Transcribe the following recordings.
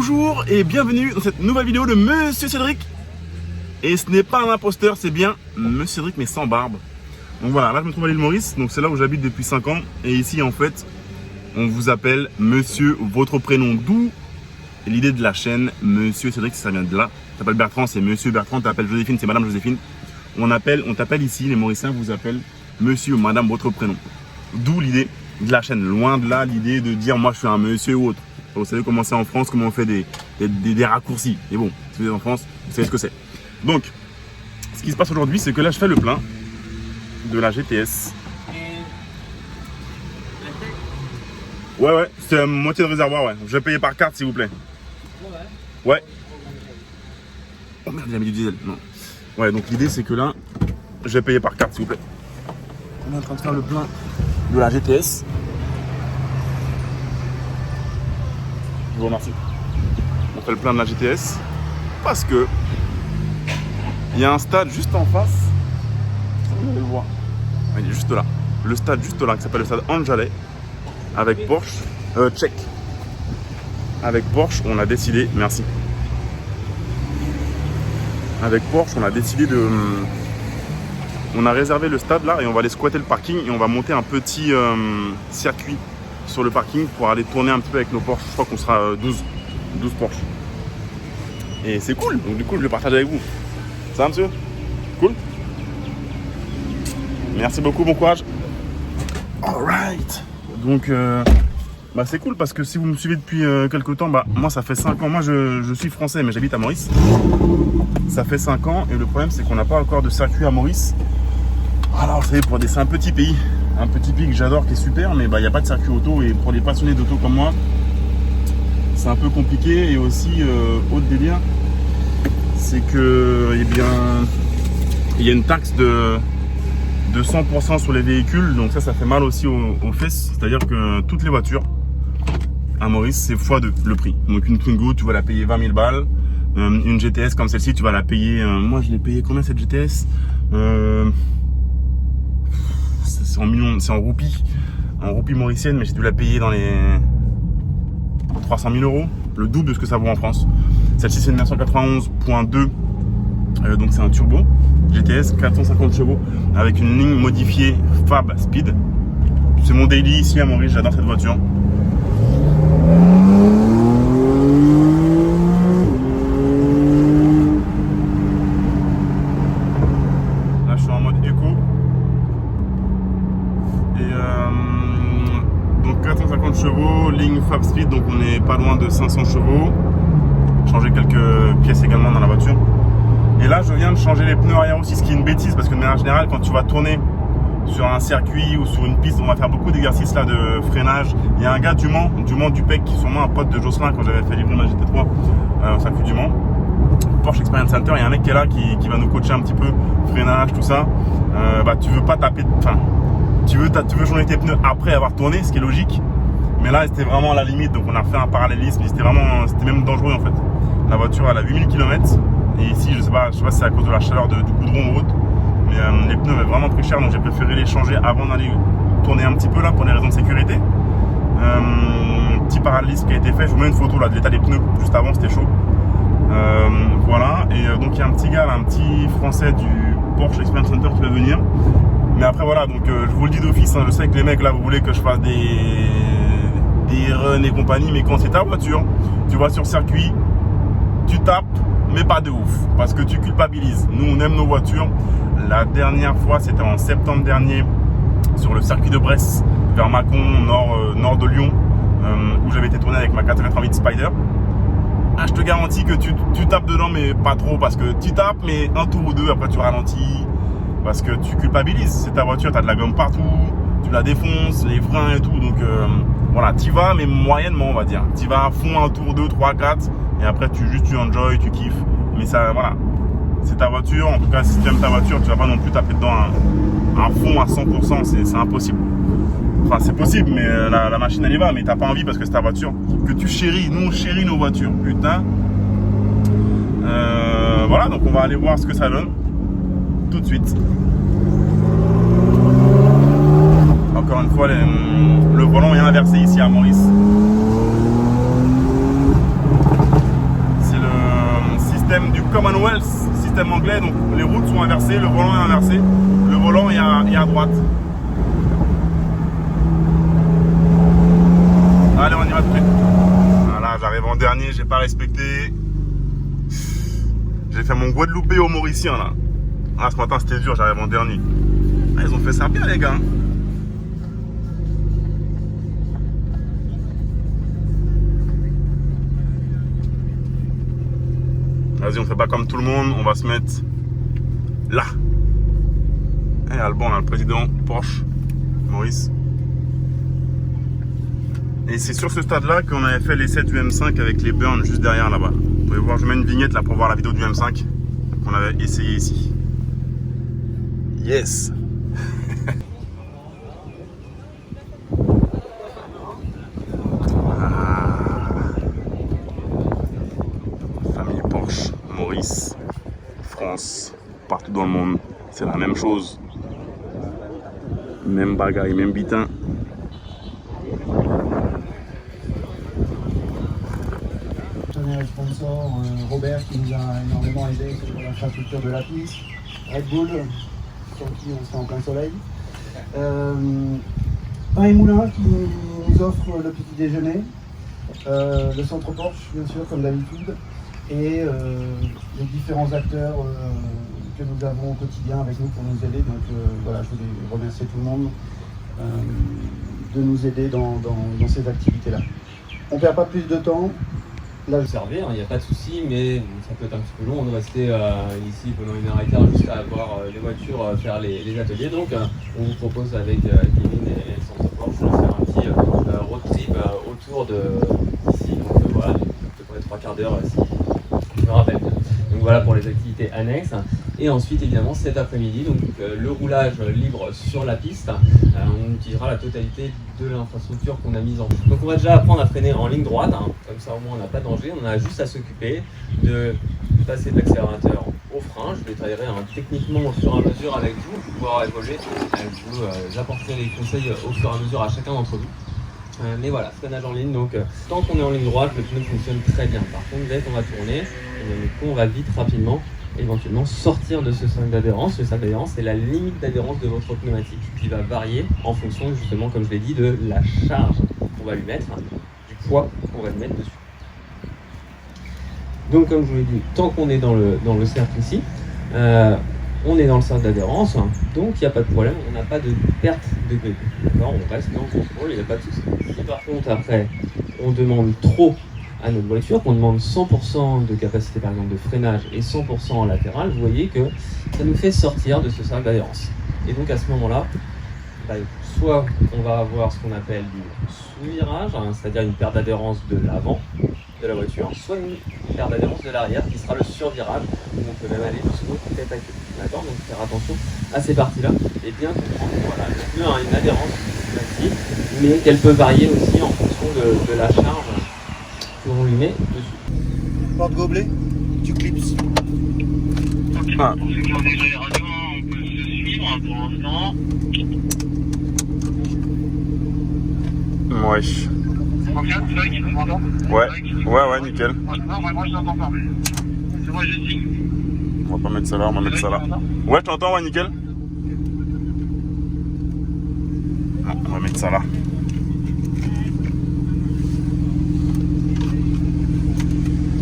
Bonjour et bienvenue dans cette nouvelle vidéo de Monsieur Cédric. Et ce n'est pas un imposteur, c'est bien Monsieur Cédric mais sans barbe. Donc voilà, là je me trouve à l'île Maurice, donc c'est là où j'habite depuis 5 ans. Et ici en fait, on vous appelle Monsieur votre prénom, d'où l'idée de la chaîne Monsieur Cédric, ça vient de là. Tu t'appelles Bertrand, c'est Monsieur Bertrand, tu t'appelles Joséphine, c'est Madame Joséphine. On t'appelle ici, les Mauriciens vous appellent Monsieur ou Madame votre prénom. D'où l'idée de la chaîne, loin de là l'idée de dire moi je suis un monsieur ou autre. Vous savez comment c'est en France, comment on fait des raccourcis. Et bon, si vous êtes en France, vous savez ce que c'est. Donc, ce qui se passe aujourd'hui, c'est que là, je fais le plein de la GTS. Ouais, c'est moitié de réservoir, ouais. Je vais payer par carte, s'il vous plaît. Ouais. Oh merde, il a mis du diesel. Non. Ouais, donc l'idée, c'est que là, je vais payer par carte, s'il vous plaît. On est en train de faire le plein de la GTS. Je vous remercie. On fait le plein de la GTS parce que il y a un stade juste en face. Vous allez le voir. Il est juste là. Le stade juste là qui s'appelle le stade Anjalay avec Porsche. Check. Avec Porsche, on a décidé. Merci. Avec Porsche, on a décidé de. On a réservé le stade là et on va aller squatter le parking et on va monter un petit circuit sur le parking pour aller tourner un petit peu avec nos Porsche. Je crois qu'on sera 12 Porsche. Et c'est cool, donc du coup je le partage avec vous. Ça va monsieur? Cool. Merci beaucoup, bon courage. Alright. Donc c'est cool parce que si vous me suivez depuis quelques temps, moi ça fait 5 ans. Moi je suis français mais j'habite à Maurice. Ça fait 5 ans et le problème c'est qu'on n'a pas encore de circuit à Maurice. Alors vous savez, c'est un petit pays. Un petit pays que j'adore, qui est super, mais il n'y a pas de circuit auto. Et pour les passionnés d'auto comme moi, c'est un peu compliqué. Et aussi, autre délire, c'est que, il y a une taxe de 100% sur les véhicules. Donc ça fait mal aussi aux fesses. C'est-à-dire que toutes les voitures à Maurice, c'est x2 le prix. Donc une Twingo, tu vas la payer 20 000 balles. Une GTS comme celle-ci, tu vas la payer... moi, je l'ai payé combien cette GTS c'est en millions, c'est en roupies mauriciennes, mais j'ai dû la payer dans les 300 000 euros, le double de ce que ça vaut en France. Celle-ci c'est une 991.2, donc c'est un turbo GTS, 450 chevaux, avec une ligne modifiée Fab Speed. C'est mon daily ici à Maurice, j'adore cette voiture. Là je suis en mode éco. Donc 450 chevaux, ligne Fab Speed, donc on est pas loin de 500 chevaux. Changer quelques pièces également dans la voiture. Et là je viens de changer les pneus arrière aussi, ce qui est une bêtise parce que de manière générale quand tu vas tourner sur un circuit ou sur une piste, on va faire beaucoup d'exercices là de freinage. Il y a un gars du Mans du PEC qui est sûrement un pote de Jocelyn quand j'avais fait livrer ma GT3 au circuit du Mans, Porsche Experience Center. Il y a un mec qui est là qui va nous coacher un petit peu freinage, tout ça. Tu veux pas taper, tu veux changer tes pneus après avoir tourné, ce qui est logique. Mais là, c'était vraiment à la limite. Donc, on a fait un parallélisme. C'était même dangereux en fait. La voiture, elle a 8000 km. Et ici, je sais pas si c'est à cause de la chaleur du goudron ou autre. Mais les pneus avaient vraiment pris cher. Donc, j'ai préféré les changer avant d'aller tourner un petit peu là pour des raisons de sécurité. Petit parallélisme qui a été fait. Je vous mets une photo là de l'état des pneus. Juste avant, c'était chaud. Voilà. Et donc, il y a un petit gars là, un petit français du Porsche Experience Center qui va venir. Mais après voilà, donc je vous le dis d'office, je sais que les mecs là vous voulez que je fasse des runs et compagnie, mais quand c'est ta voiture, tu vas sur circuit, tu tapes, mais pas de ouf, parce que tu culpabilises. Nous on aime nos voitures. La dernière fois c'était en septembre dernier sur le circuit de Brest, vers Mâcon, nord de Lyon, où j'avais été tourné avec ma 488 Spider. Je te garantis que tu tapes dedans, mais pas trop, parce que tu tapes, mais un tour ou deux, après tu ralentis. Parce que tu culpabilises, c'est ta voiture, tu as de la gomme partout, tu la défonces, les freins et tout. Donc voilà, tu vas, mais moyennement on va dire. Tu vas à fond un tour 2, 3, 4 et après tu enjoy, tu kiffes. Mais ça, voilà, c'est ta voiture. En tout cas, si tu aimes ta voiture, tu vas pas non plus taper dedans un fond à 100%, c'est impossible. Enfin, c'est possible, mais la machine elle y va, mais t'as pas envie parce que c'est ta voiture. Que tu chéris, nous on chérit nos voitures, putain. Voilà, donc on va aller voir ce que ça donne. Tout de suite. Encore une fois, le volant est inversé ici à Maurice. système du Commonwealth, système anglais, donc les routes sont inversées, le volant est inversé, le volant est à droite. Allez, on y va de près. Voilà, j'arrive en dernier, j'ai pas respecté. J'ai fait mon Guadeloupé au Mauricien là. Ah, ce matin c'était dur, j'arrive en dernier. Ah, ils ont fait ça bien les gars. Vas-y, on fait pas comme tout le monde, on va se mettre là. Et Alban, on a le président Porsche, Maurice. Et c'est sur ce stade-là qu'on avait fait l'essai du M5 avec les burns juste derrière là-bas. Vous pouvez voir, je mets une vignette là pour voir la vidéo du M5 qu'on avait essayé ici. Yes. Famille Porsche, Maurice, France, partout dans le monde, c'est la même chose. Même bagaille, même bitin. Sponsor Robert qui nous a énormément aidé sur l'infrastructure de la piste, Red Bull sur qui on serait en plein soleil, Pain et Moulin qui nous offre le petit déjeuner, le centre Porsche bien sûr comme d'habitude et les différents acteurs que nous avons au quotidien avec nous pour nous aider. Donc voilà, je voulais remercier tout le monde de nous aider dans ces activités-là. On ne perd pas plus de temps. Là, observer, il n'y a pas de souci, mais ça peut être un petit peu long. On est resté ici pendant 1h15 jusqu'à voir les voitures faire les ateliers. Donc, on vous propose avec Kevin et le centre Porsche de faire un petit road trip autour d'ici. Donc, voilà, à peu près 3 quarts d'heure si je me rappelle bien. Donc, voilà pour les activités annexes. Et ensuite, évidemment, cet après-midi, donc le roulage libre sur la piste, on utilisera la totalité de l'infrastructure qu'on a mise en place. Donc on va déjà apprendre à freiner en ligne droite, comme ça au moins on n'a pas de danger, on a juste à s'occuper de passer de l'accélérateur au frein. Je détaillerai techniquement au fur et à mesure avec vous, pour pouvoir évoluer, vous apporterai les conseils au fur et à mesure à chacun d'entre vous. Mais voilà, freinage en ligne, donc tant qu'on est en ligne droite, le pneu fonctionne très bien. Par contre, dès qu'on va tourner, on va vite, rapidement, éventuellement sortir de ce cercle d'adhérence. Le cercle d'adhérence, c'est la limite d'adhérence de votre pneumatique qui va varier en fonction, justement, comme je l'ai dit, de la charge qu'on va lui mettre, du poids qu'on va lui mettre dessus. Donc, comme je vous l'ai dit, tant qu'on est dans le cercle ici, on est dans le cercle d'adhérence, donc il n'y a pas de problème, on n'a pas de perte de grip. D'accord, on reste dans le contrôle, il n'y a pas de souci. Si par contre, après, on demande trop à notre voiture, qu'on demande 100% de capacité par exemple de freinage et 100% en latéral, vous voyez que ça nous fait sortir de ce cercle d'adhérence. Et donc à ce moment-là, soit on va avoir ce qu'on appelle du sous-virage, c'est-à-dire une perte d'adhérence de l'avant de la voiture, soit une perte d'adhérence de l'arrière qui sera le survirage, où on peut même aller jusqu'au tête à queue. D'accord, donc faire attention à ces parties-là et bien comprendre voilà, le pneu a une adhérence massive, mais qu'elle peut varier aussi en fonction de la charge qu'on lui met dessus. Porte-gobelet, tu clips. Ah. Pour ceux qui ont déjà les radios, on peut se suivre pour l'instant. Ouais. Ça fonctionne, c'est vrai qu'il m'entend. Ouais, nickel. Non, moi je t'entends pas. C'est moi, je signe. On va pas mettre ça là, on va mettre ça là. Ouais, je t'entends, ouais, nickel. Non, on va mettre ça là.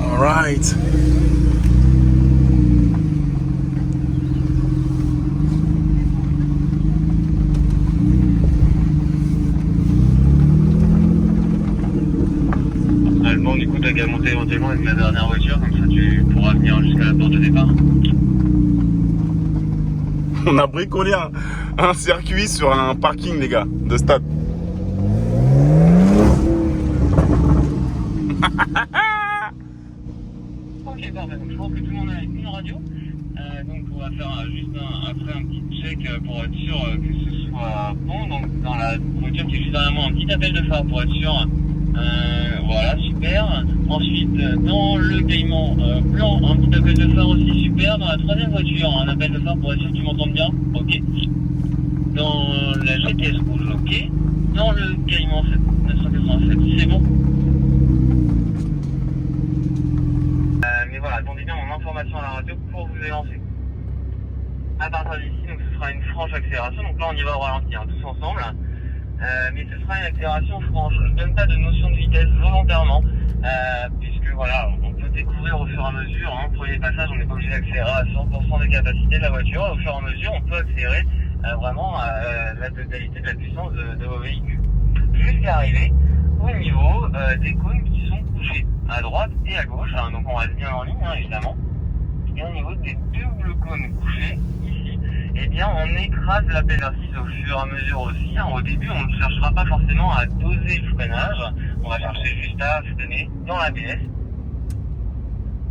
Alright. Allemand, du coup, t'as qu'à monter éventuellement avec la dernière voiture, comme ça tu pourras venir jusqu'à la porte de départ. On a bricolé un circuit sur un parking, les gars, de stade. Ok, parfait. Donc, je pense que tout le monde a une radio. Donc, on va faire juste après un petit check pour être sûr que ce soit bon. Donc, dans la voiture qui est juste derrière moi, un petit appel de phare pour être sûr. Voilà, super. Ensuite, dans le caïman blanc, un petit appel de phare aussi super. Dans la troisième voiture, un appel de phare pour être sûr que tu m'entends bien. Ok. Dans la GTS rouge, ok. Dans le caïman 987, c'est bon. Mais voilà, attendez bien, on information à la radio pour vous élancer. À partir d'ici, donc ce sera une franche accélération. Donc là, on y va au ralenti, hein, tous ensemble. Mais ce sera une accélération franche. Je ne donne pas de notion de vitesse volontairement, puisque voilà, on peut découvrir au fur et à mesure. Hein, pour les passages, on n'est pas obligé d'accélérer à 100% des capacités de la voiture. Au fur et à mesure, on peut accélérer vraiment la totalité de la puissance de vos véhicules. Jusqu'à arriver au niveau des cônes qui sont couchés à droite et à gauche. Hein, donc on reste bien en ligne, hein, évidemment. Et au niveau des doubles cônes couchés, ici, eh bien on écrase la pédale assise au fur et à mesure aussi. Hein. Au début, on ne cherchera pas forcément à doser le freinage. On va chercher juste à freiner dans l'ABS.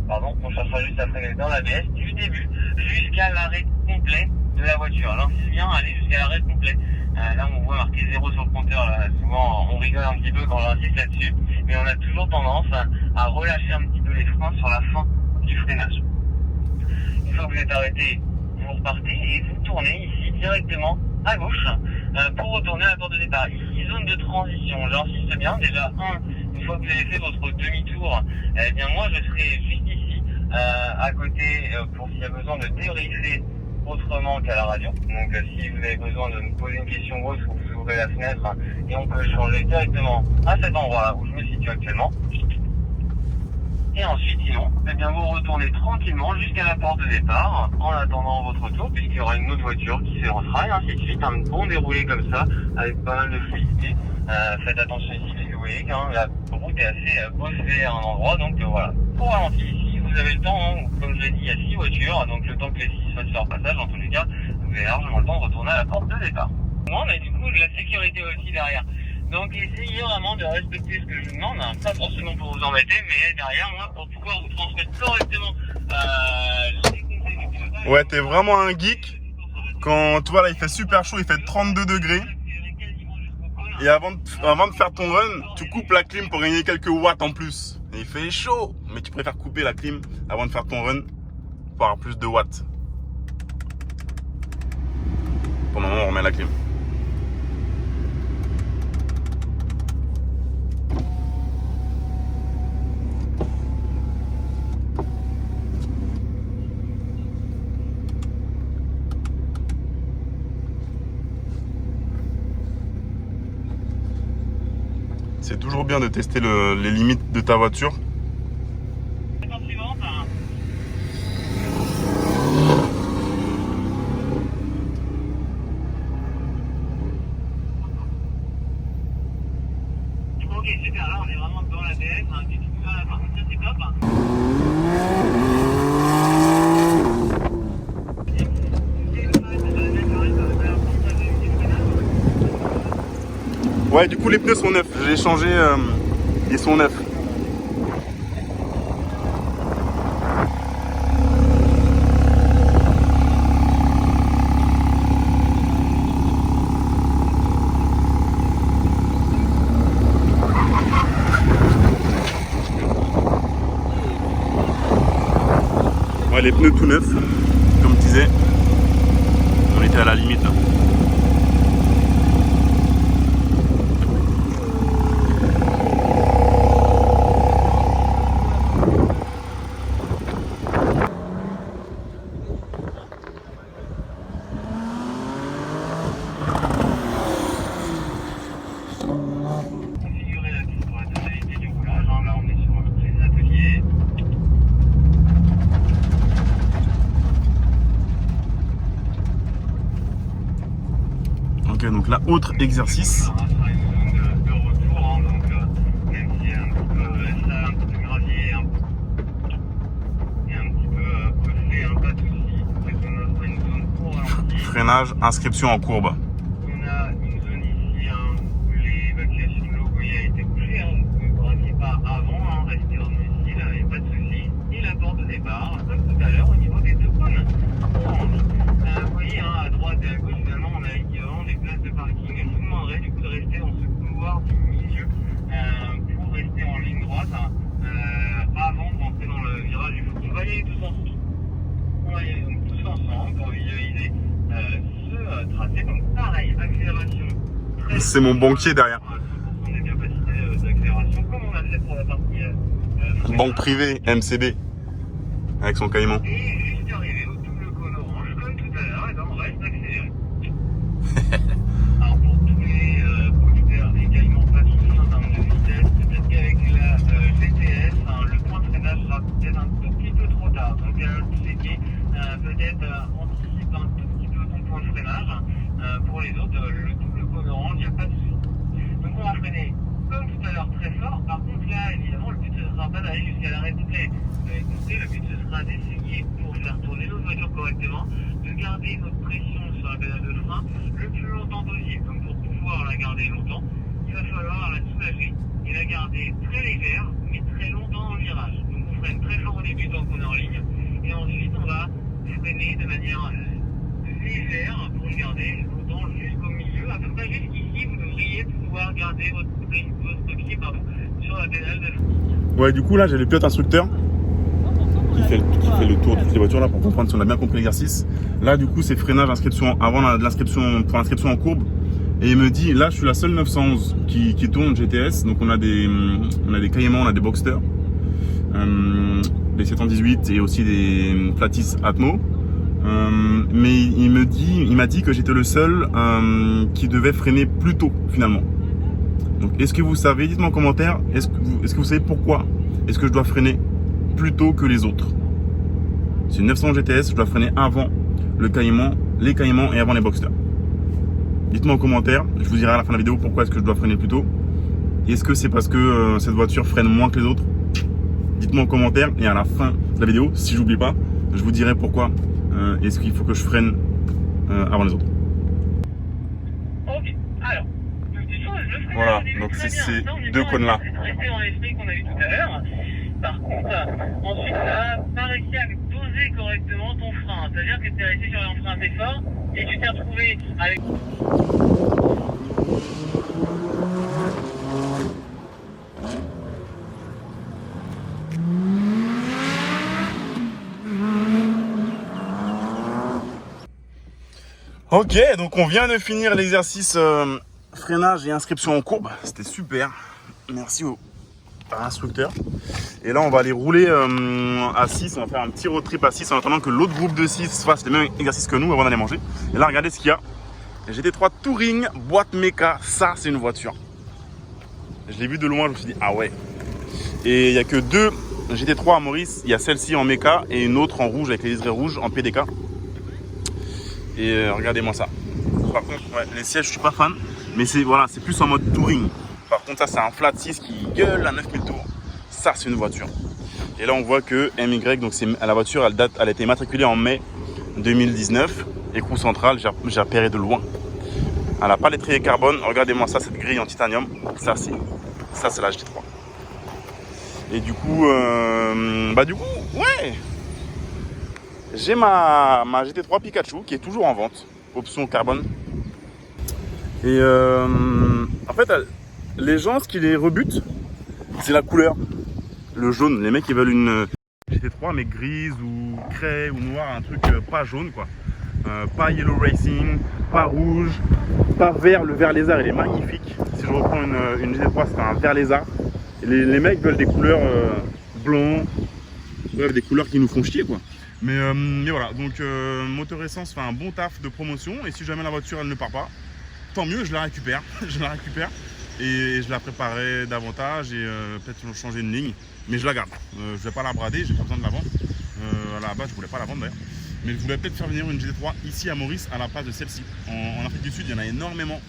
Pardon, on cherchera juste à freiner dans l'ABS du début jusqu'à l'arrêt complet de la voiture. Alors c'est bien aller jusqu'à l'arrêt complet. Là on voit marqué 0 sur le compteur, là, souvent on rigole un petit peu quand on insiste là-dessus, mais on a toujours tendance à relâcher un petit peu les freins sur la fin du freinage. Une fois que vous êtes arrêté, vous repartez et vous tournez ici directement à gauche pour retourner à la porte de départ. Ici, zone de transition, j'insiste bien, déjà une fois que vous avez fait votre demi-tour, eh bien moi je serai juste ici à côté pour s'il y a besoin de débriefer autrement qu'à la radio. Donc si vous avez besoin de me poser une question ou autre, vous ouvrez la fenêtre et on peut changer directement à cet endroit où je me situe actuellement. Et ensuite, sinon, eh bien vous retournez tranquillement jusqu'à la porte de départ en attendant votre tour, puisqu'il y aura une autre voiture qui s'élancera et ainsi de suite. Un bon déroulé comme ça, avec pas mal de fluidité. Faites attention ici, parce que vous voyez que la route est assez bossée à un endroit, donc voilà. Pour ralentir ici, vous avez le temps, hein, comme je l'ai dit, il y a 6 voitures, donc le temps que les 6 fassent leur passage, en tous les cas, vous avez largement le temps de retourner à la porte de départ. Moi, mais du coup, de la sécurité aussi derrière. Donc essayez vraiment de respecter ce que je vous demande, hein, pas forcément pour vous embêter, mais derrière moi pour pouvoir vous transmettre correctement les conseils du pilotage. Ouais, t'es vraiment un geek. Quand tu vois là, il fait super chaud, il fait 32 degrés. Et avant de faire ton run, tu coupes la clim pour gagner quelques watts en plus. Et il fait chaud, mais tu préfères couper la clim avant de faire ton run pour avoir plus de watts. Pour le moment, on remet la clim. C'est toujours bien de tester les limites de ta voiture. Ok, super, là on est vraiment dans la BF, un petit peu à la fin, ça c'est top. Ouais, du coup les pneus sont neufs. J'ai changé, ils sont neufs. Ouais, les pneus tout neufs, comme je disais. On était à la limite là. Configurer la piste pour la totalité du roulage. Là on est sur les ateliers. Ok, donc là, autre exercice. On sera une zone de retour, hein, donc même si un petit peu ça, un petit peu gravier et un petit peu bossé, hein, pas de soucis. On sera une zone pour ralentir. Freinage, inscription en courbe. On a une zone ici hein, où l'évacuation de l'eau a été bouchée, hein, donc ne braquez pas avant, hein, restez en ici, là, il n'y a pas de souci. Et la porte de départ, comme tout à l'heure, au niveau des deux cônes. Vous voyez, hein, à droite et à gauche, finalement, on a équivalent des places de parking. Je vous demanderai du coup de rester dans ce couloir du milieu pour rester en ligne droite avant de rentrer dans le virage du fond. On va y aller tous ensemble. On va y aller donc tous ensemble pour visualiser ce tracé. Donc pareil, accélération. C'est mon banquier derrière. 100% des capacités d'accélération, comme on a fait pour la partie Banque privée, MCB. avec son caïman. Et juste arrivé au double cône orange, comme tout à l'heure, et ben on reste accéléré. Alors pour tous les producteurs, également pas de soucis en termes de vitesse, peut-être qu'avec la GTS, le point de freinage sera peut-être un tout petit peu trop tard. Donc c'est peut-être anticipe un tout petit peu ton point de freinage. Pour les autres, le double cône orange, il n'y a pas de souci. Donc on va freiner comme tout à l'heure très fort. Par contre là, évidemment, le but ce ne sera pas d'aller jusqu'à l'arrêt de tête. Vous avez compris, le but ce sera d'essayer pour faire tourner notre voiture correctement, de garder notre pression sur la pédale de frein le plus longtemps possible. Donc pour pouvoir la garder longtemps, il va falloir la soulager et la garder très légère, mais très longtemps dans le virage. Donc on freine très fort au début tant qu'on est en ligne, et ensuite on va freiner de manière légère pour le garder longtemps jusqu'au milieu. À peu près jusqu'ici, vous devriez pouvoir garder votre pied sur la pédale de frein. Ouais, du coup là j'ai le pilote instructeur qui fait le tour de toutes les voitures là pour comprendre si on a bien compris l'exercice. Là du coup c'est freinage, inscription avant l'inscription, pour l'inscription en courbe. Et il me dit, là je suis la seule 911 qui tourne GTS, donc on a des Cayman, on a des Boxster, des 718 et aussi des Platis Atmo. Mais il m'a dit que j'étais le seul qui devait freiner plus tôt finalement. Donc est-ce que vous savez, dites-moi en commentaire, est-ce que vous savez pourquoi est-ce que je dois freiner plus tôt que les autres? C'est une 911 GTS, je dois freiner avant les Cayman et avant les Boxster. Dites-moi en commentaire, je vous dirai à la fin de la vidéo pourquoi est-ce que je dois freiner plus tôt. Est-ce que c'est parce que cette voiture freine moins que les autres? Dites-moi en commentaire et à la fin de la vidéo, si j'oublie pas, je vous dirai pourquoi est-ce qu'il faut que je freine avant les autres. Ok, alors, voilà, donc c'est ces deux cônes là. Restez dans l'esprit qu'on a eu tout à l'heure. Par contre, ensuite, ça n'a pas réussi à doser correctement ton frein. C'est-à-dire que tu es resté sur un frein assez fort et tu t'es retrouvé avec... Ok, donc on vient de finir l'exercice freinage et inscription en courbe. C'était super. Merci à l'instructeur. Et là, on va aller rouler à 6. On va faire un petit road trip à 6 en attendant que l'autre groupe de 6 fasse les mêmes exercices que nous avant d'aller manger. Et là, regardez ce qu'il y a. GT3 Touring, boîte méca. Ça, c'est une voiture. Je l'ai vu de loin, je me suis dit, ah ouais. Et il n'y a que deux GT3 à Maurice. Il y a celle-ci en méca et une autre en rouge avec les liserés rouges en PDK. Et regardez-moi ça. Par contre, ouais, les sièges, je suis pas fan, mais c'est voilà, c'est plus en mode touring. Par contre, ça, c'est un flat 6 qui gueule à 9000 tours. Ça, c'est une voiture. Et là, on voit que MY, donc c'est la voiture, elle a été immatriculée en mai 2019. Écrou central, j'ai repéré de loin. Elle n'a pas l'étrier carbone. Regardez-moi ça, cette grille en titanium. Ça, c'est la GT3. Et du coup, ouais. J'ai ma GT3 Pikachu qui est toujours en vente, option carbone. Et en fait, les gens, ce qui les rebute, c'est la couleur, le jaune. Les mecs, ils veulent une GT3 mais grise ou craie ou noire, un truc pas jaune quoi. Pas yellow racing, pas rouge, pas vert. Le vert lézard, il est magnifique. Si je reprends une GT3, c'est un vert lézard. Et les mecs veulent des couleurs blancs, bref, des couleurs qui nous font chier quoi. Mais voilà, donc moteur essence fait un bon taf de promotion. Et si jamais la voiture elle ne part pas, tant mieux, je la récupère. Je la récupère et je la préparerai davantage et peut-être changer une ligne. Mais je la garde. Je vais pas la brader, j'ai pas besoin de la vendre. À la base, je voulais pas la vendre d'ailleurs. Mais je voulais peut-être faire venir une GT3 ici à Maurice à la place de celle-ci. En Afrique du Sud, il y en a énormément.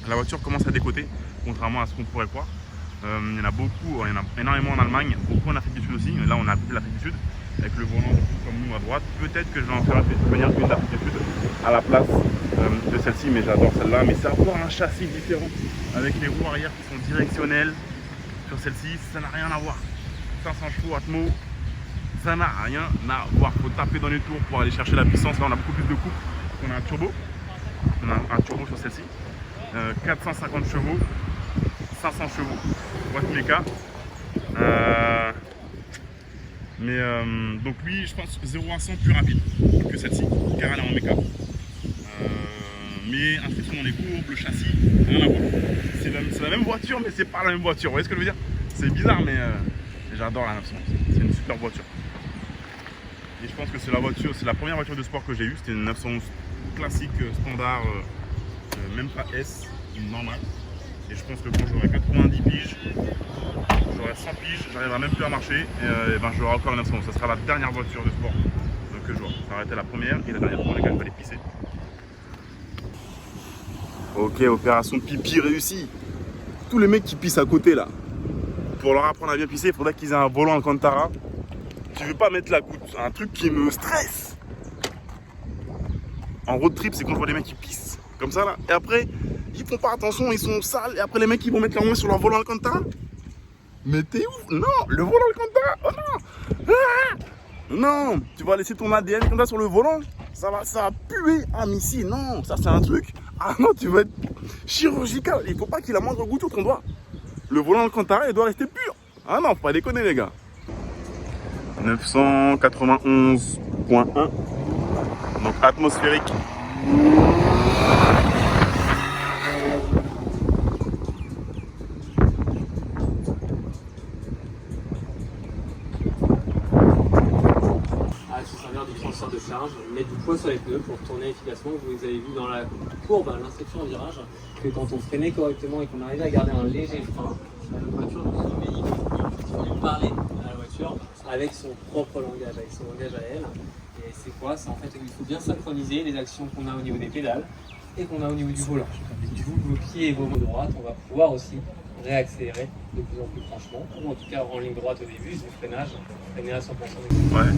La voiture commence à décoter, contrairement à ce qu'on pourrait croire. Il y en a beaucoup, il y en a énormément en Allemagne, beaucoup en Afrique du Sud aussi. Là, on a plus l'Afrique du Sud. Avec le volant comme nous à droite, peut-être que je vais en faire venir une d'Afrique du Sud à la place de celle-ci, mais j'adore celle-là. Mais c'est encore un châssis différent avec les roues arrière qui sont directionnelles. Sur celle-ci, ça n'a rien à voir. 500 chevaux Atmo, ça n'a rien à voir. Faut taper dans les tours pour aller chercher la puissance. Là, on a beaucoup plus de couple qu'on a un turbo. On a un turbo sur celle-ci. 450 chevaux, 500 chevaux, boîte méca. Mais donc lui, je pense 0 à 100 plus rapide que celle-ci, car elle est en méca. Mais inscription dans les courbes, le châssis, rien à voir. C'est la même voiture, mais c'est pas la même voiture. Vous voyez ce que je veux dire? C'est bizarre, mais j'adore la 911. C'est une super voiture. Et je pense que c'est la première voiture de sport que j'ai eue. C'était une 911 classique, standard, même pas S, une normale. Et je pense que quand j'aurai 90 piges, j'aurai 100 piges, j'arriverai même plus à marcher. Et ben j'aurai encore une 911. Ça sera la dernière voiture de sport que j'aurai. Ça aurait été la première et la dernière pour laquelle il fallait pisser. Ok, opération pipi réussie. Tous les mecs qui pissent à côté là, pour leur apprendre à bien pisser, il faudrait qu'ils aient un volant Alcantara. Tu veux pas mettre la goutte, un truc qui me stresse. En road trip, c'est quand je vois des mecs qui pissent comme ça là. Et après, ils font pas attention, ils sont sales. Et après, les mecs, ils vont mettre leur main sur leur volant Alcantara. Mais t'es ouf? Non, le volant Alcantara. Oh non. Ah, non, tu vas laisser ton ADN comme ça sur le volant. Ça va puer. Ah, mais si, non, ça c'est un truc. Ah non, tu vas être chirurgical. Il faut pas qu'il y ait la moindre goutte sur ton doigt. Le volant Alcantara, il doit rester pur. Ah non, faut pas déconner, les gars. 991.1. Donc atmosphérique. Du transfert de charge, mettre du poids sur les pneus pour tourner efficacement. Vous avez vu dans la courbe, l'instruction en virage, que quand on freinait correctement et qu'on arrivait à garder un léger frein, la voiture nous obéit. Il faut lui parler à la voiture avec son propre langage, avec son langage à elle. Et c'est quoi? C'est en fait, il faut bien synchroniser les actions qu'on a au niveau des pédales et qu'on a au niveau du volant. Du coup, vos pieds et vos mains droites, on va pouvoir aussi réaccélérer de plus en plus franchement, ou en tout cas en ligne droite au début, du freinage, freiner à 100%. Ouais.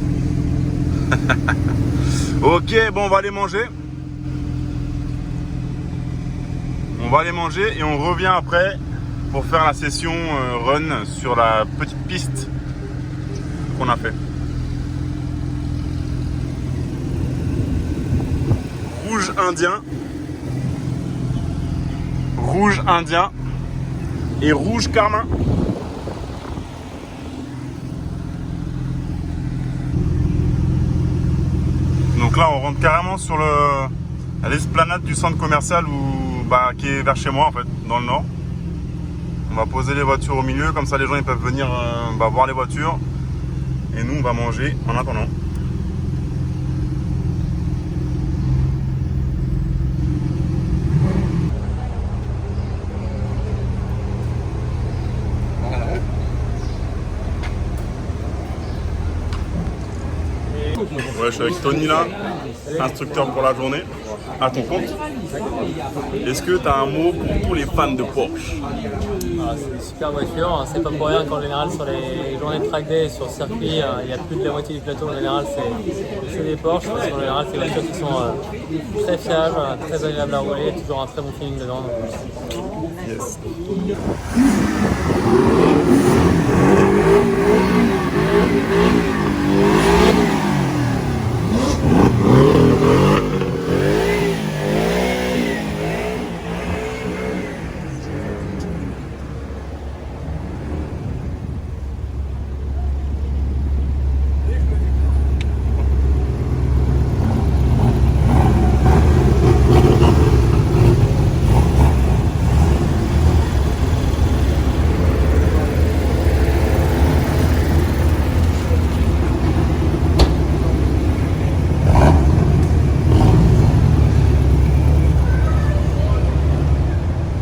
Ok, bon, on va aller manger. On va aller manger et on revient après pour faire la session run sur la petite piste qu'on a fait. Rouge indien et rouge carmin. Donc là on rentre carrément sur l'esplanade du centre commercial qui est vers chez moi en fait, dans le nord. On va poser les voitures au milieu, comme ça les gens ils peuvent venir voir les voitures. Et nous on va manger en attendant. Ouais, je suis avec Tony là, instructeur pour la journée, à ton compte. Est-ce que tu as un mot pour tous les fans de Porsche? C'est une super voiture, c'est pas pour rien qu'en général sur les journées de track day sur circuit, il y a plus de la moitié du plateau en général c'est des Porsche, parce qu'en général c'est des voitures qui sont très fiables, très agréables à rouler, toujours un très bon feeling dedans. Yes.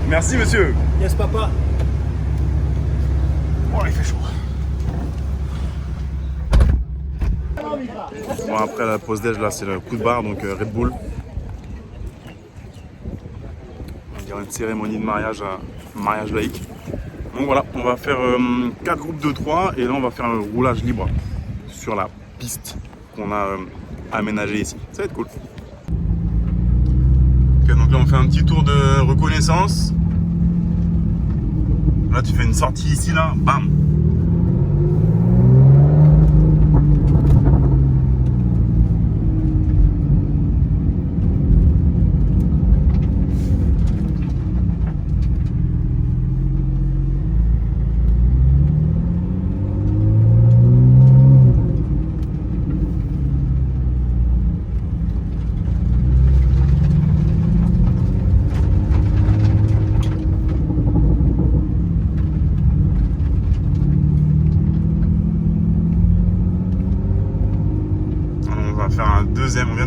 Merci monsieur. Yes papa. Oh il fait chaud. Bon après la pause déj là c'est le coup de barre donc Red Bull. Il y aura une cérémonie de mariage laïque. Donc voilà, on va faire 4 groupes de 3 et là on va faire un roulage libre sur la piste qu'on a aménagée ici. Ça va être cool. Ok donc là on fait un petit tour de reconnaissance. Là tu fais une sortie ici là, bam.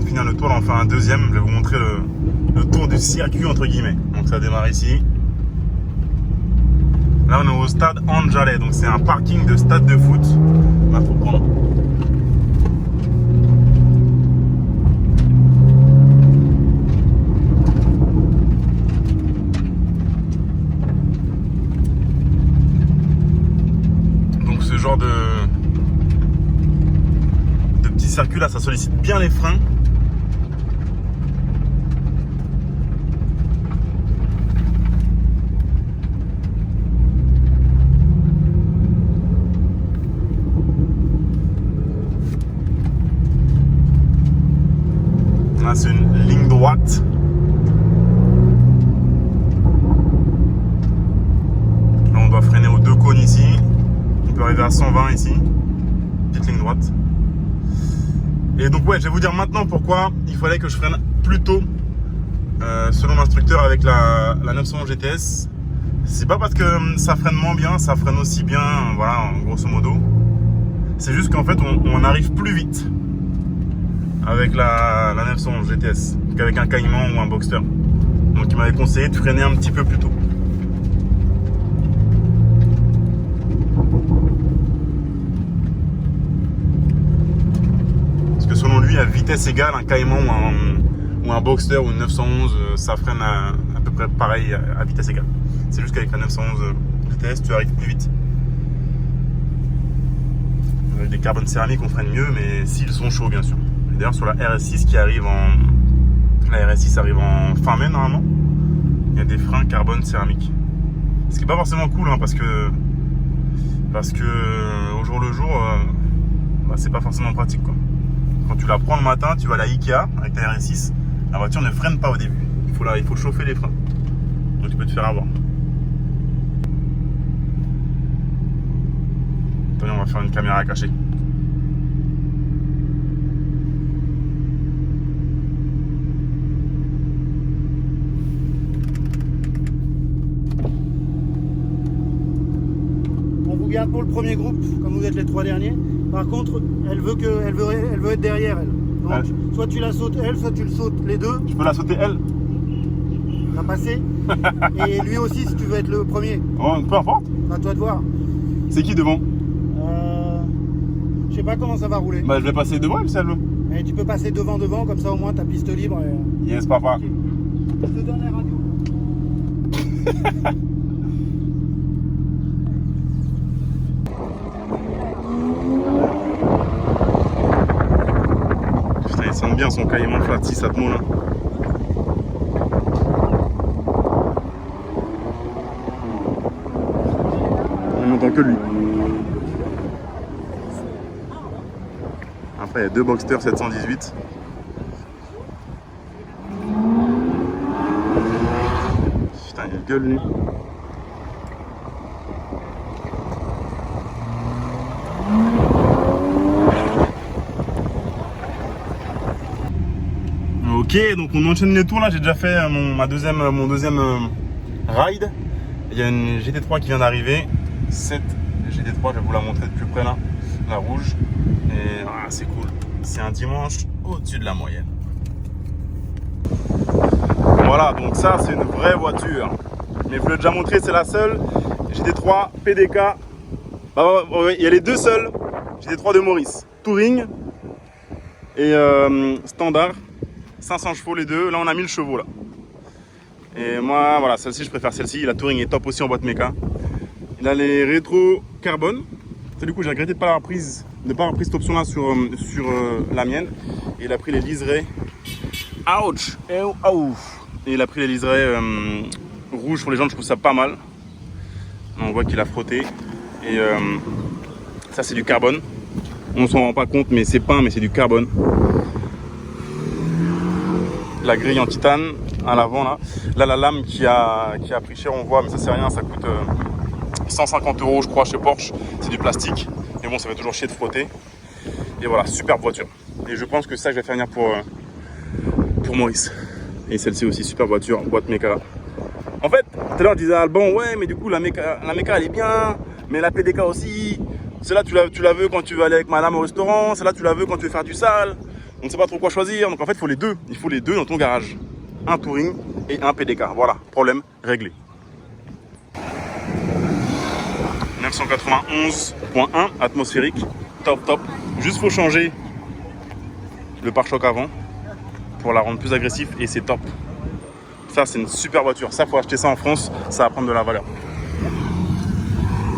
de finir le tour, là on fait un deuxième. Je vais vous montrer le tour du circuit entre guillemets. Donc ça démarre ici. Là on est au stade Anjalay, donc c'est un parking de stade de foot. Là faut prendre. Donc ce genre de petit circuit là, ça sollicite bien les freins. Là c'est une ligne droite. Là on doit freiner aux deux cônes ici. On peut arriver à 120 ici. Petite ligne droite. Et donc ouais, je vais vous dire maintenant pourquoi il fallait que je freine plus tôt selon l'instructeur avec la 911 GTS. C'est pas parce que ça freine moins bien, ça freine aussi bien, voilà, grosso modo. C'est juste qu'en fait on arrive plus vite avec la 911 GTS qu'avec un Cayman ou un Boxster. Donc il m'avait conseillé de freiner un petit peu plus tôt. Parce que selon lui, à vitesse égale, un Cayman ou un Boxster ou une 911, ça freine à peu près pareil à vitesse égale. C'est juste qu'avec la 911 GTS, tu arrives plus vite. Avec des carbones céramiques, on freine mieux, mais s'ils sont chauds, bien sûr. D'ailleurs, sur la RS6 qui arrive la RS6 arrive en fin mai normalement. Il y a des freins carbone céramique. Ce qui n'est pas forcément cool, hein, parce que au jour le jour, bah, c'est pas forcément pratique, quoi. Quand tu la prends le matin, tu vas à la Ikea avec ta RS6, la voiture ne freine pas au début. Il faut chauffer les freins. Donc tu peux te faire avoir. Attendez, on va faire une caméra cachée. Garde pour le premier groupe, comme vous êtes les 3 derniers. Par contre, elle veut être derrière elle. Donc, ouais. Soit tu la sautes elle, soit tu le sautes les deux. Tu peux la sauter elle. La passer. Et lui aussi, si tu veux être le premier. Oh, peu importe. À toi de voir. C'est qui devant? Je sais pas comment ça va rouler. Bah, je vais passer devant, si elle veut. Et tu peux passer devant, comme ça au moins ta piste libre. Et... Yes, papa. Je te donne la radio. Il sonne bien son Cayman Flat 6 Atmo là. On n'entend que lui. Après il y a deux Boxster 718. Putain, il gueule lui. Ok, donc on enchaîne les tours là, j'ai déjà fait mon deuxième ride. Il y a une GT3 qui vient d'arriver, cette GT3, je vais vous la montrer de plus près là, la rouge. Et ah, c'est cool, c'est un dimanche au-dessus de la moyenne. Voilà, donc ça c'est une vraie voiture. Mais je vous l'ai déjà montré, c'est la seule GT3 PDK. Bah, il y a les deux seuls GT3 de Maurice, Touring et standard. 500 chevaux les deux, là on a 1000 chevaux là. Et moi voilà, celle-ci je préfère celle-ci, la Touring est top aussi en boîte méca. Il a les rétro carbone. C'est du coup j'ai regretté de ne pas avoir pris cette option là sur la mienne. Et il a pris les liserés. Ouch! Et il a pris les liserés rouges sur les jantes, je trouve ça pas mal. On voit qu'il a frotté. Et ça c'est du carbone. On s'en rend pas compte mais c'est peint, mais c'est du carbone. La grille en titane à l'avant là. Là la lame qui a pris cher on voit, mais ça c'est rien, ça coûte 150 € je crois chez Porsche. C'est du plastique, mais bon ça fait toujours chier de frotter. Et voilà, superbe voiture. Et je pense que ça je vais faire venir pour Maurice. Et celle-ci aussi, superbe voiture, boîte méca. En fait, tout à l'heure je disais à Alban, ouais mais du coup la méca elle est bien, mais la PDK aussi. Celle-là tu la veux quand tu veux aller avec madame au restaurant, celle-là tu la veux quand tu veux faire du sale. On ne sait pas trop quoi choisir, donc en fait il faut les deux. Il faut les deux dans ton garage. Un Touring et un PDK. Voilà, problème réglé. 991.1 atmosphérique, top. Juste faut changer le pare-choc avant pour la rendre plus agressive et c'est top. Ça c'est une super voiture, ça faut acheter ça en France, ça va prendre de la valeur.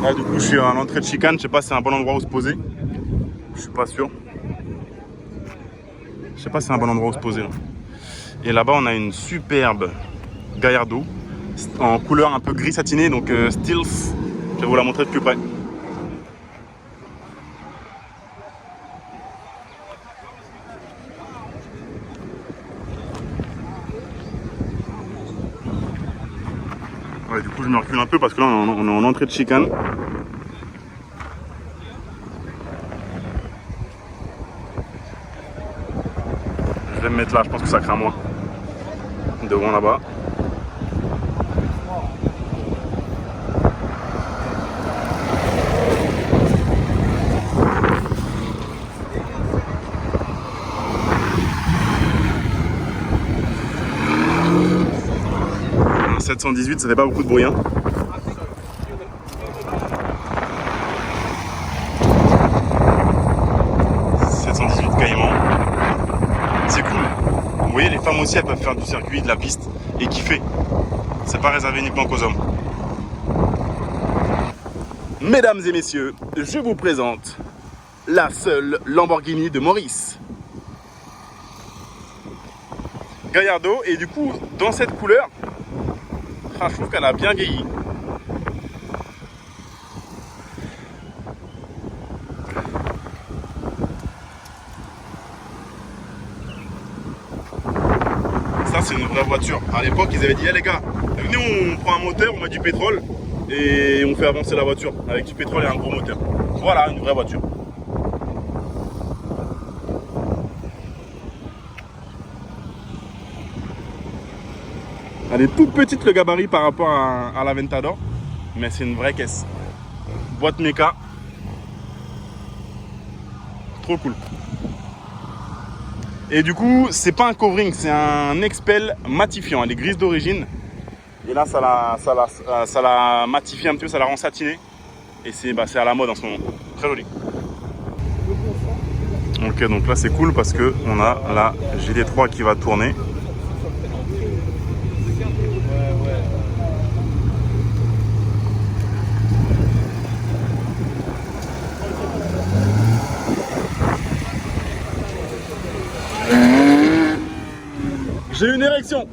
Là du coup je suis à l'entrée de chicane, je sais pas si c'est un bon endroit où se poser. Je suis pas sûr. Je sais pas si c'est un bon endroit où se poser là. Et là-bas on a une superbe Gallardo en couleur un peu gris satiné, donc Stealth. Je vais vous la montrer de plus près. Ouais, du coup je me recule un peu parce que là on est en entrée de chicane. Je vais me mettre là, je pense que ça craint moins. Devant là-bas. Un 718, ça fait pas beaucoup de bruit, hein. C'est cool. Vous voyez, les femmes aussi, elles peuvent faire du circuit, de la piste et kiffer. C'est pas réservé uniquement qu'aux hommes. Mesdames et messieurs, je vous présente la seule Lamborghini de Maurice. Gallardo, et du coup, dans cette couleur, je trouve qu'elle a bien vieilli. Ça c'est une vraie voiture. À l'époque ils avaient dit, hey, les gars, venez on prend un moteur, on met du pétrole et on fait avancer la voiture avec du pétrole et un gros moteur. Voilà une vraie voiture. Elle est toute petite le gabarit par rapport à la Ventador, mais c'est une vraie caisse. Boîte méca. Trop cool. Et du coup, c'est pas un covering, c'est un expel matifiant. Elle est grise d'origine. Et là, ça la matifie un petit peu, ça la rend satinée. Et c'est à la mode en ce moment. Très joli. Ok, donc là, c'est cool parce qu'on a la GT3 qui va tourner. J'ai une érection.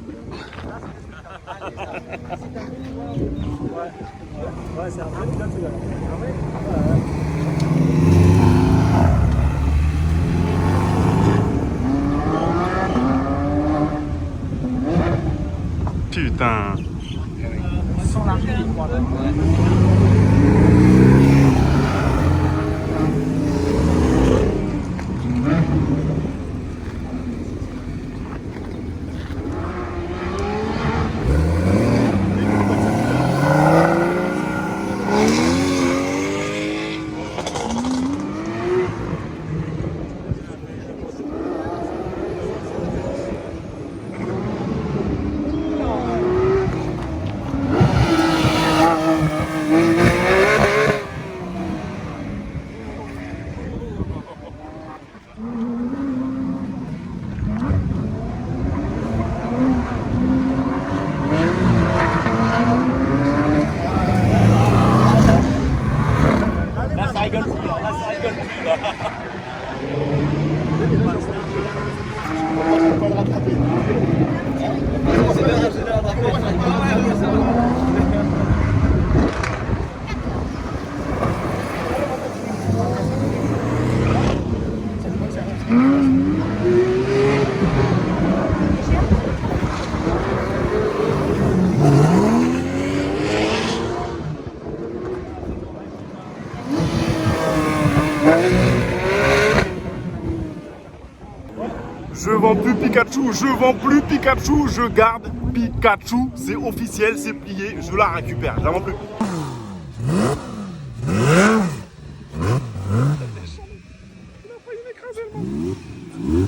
Putain. Je vends plus Pikachu, je garde Pikachu, c'est officiel, c'est plié, je la récupère, je la vends plus. Il a failli m'écraser le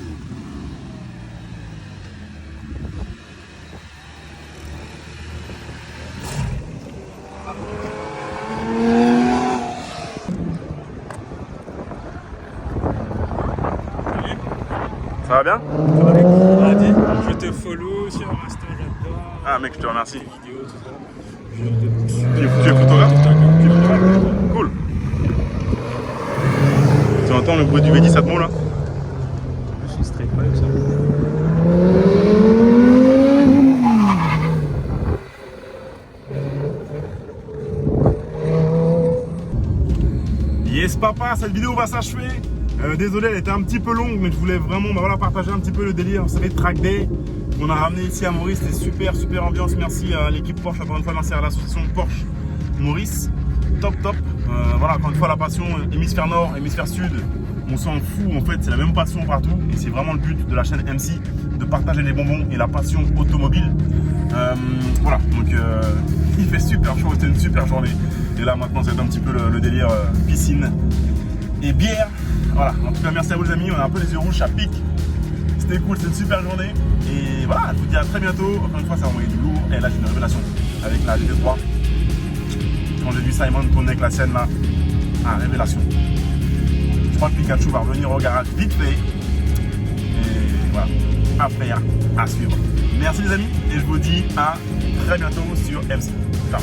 Ça va bien? Ça va mec? On a dit, je te follow sur Insta, j'adore. Ah mec, je te remercie. Les vidéos, tout ça. Tu es photographe? Tu es photographe? Cool. Tu entends le bruit du V10 Atmo là? Je suis straight pipe ça. Yes papa, cette vidéo va s'achever. Désolé, elle était un petit peu longue, mais je voulais vraiment partager un petit peu le délire. Vous savez, Track Day qu'on a ramené ici à Maurice, c'était super ambiance. Merci à l'équipe Porsche, encore une fois, merci à l'association Porsche Maurice. Top. Voilà, encore une fois, la passion hémisphère nord, hémisphère sud, on s'en fout en fait, c'est la même passion partout. Et c'est vraiment le but de la chaîne MC, de partager les bonbons et la passion automobile. Voilà, donc il fait super chaud, c'était une super journée. Et là maintenant c'est un petit peu le délire piscine et bière. Voilà, en tout cas merci à vous les amis, on a un peu les yeux rouges, ça pique. C'était cool, c'est une super journée. Et voilà, je vous dis à très bientôt. Encore une fois, ça va envoyer du lourd. Et là j'ai une révélation avec la GT3. Quand j'ai vu Simon tourner avec la scène là, révélation. Je crois que Pikachu va revenir au garage vite fait. Et voilà, après à suivre. Merci les amis et je vous dis à très bientôt sur MC. Ciao.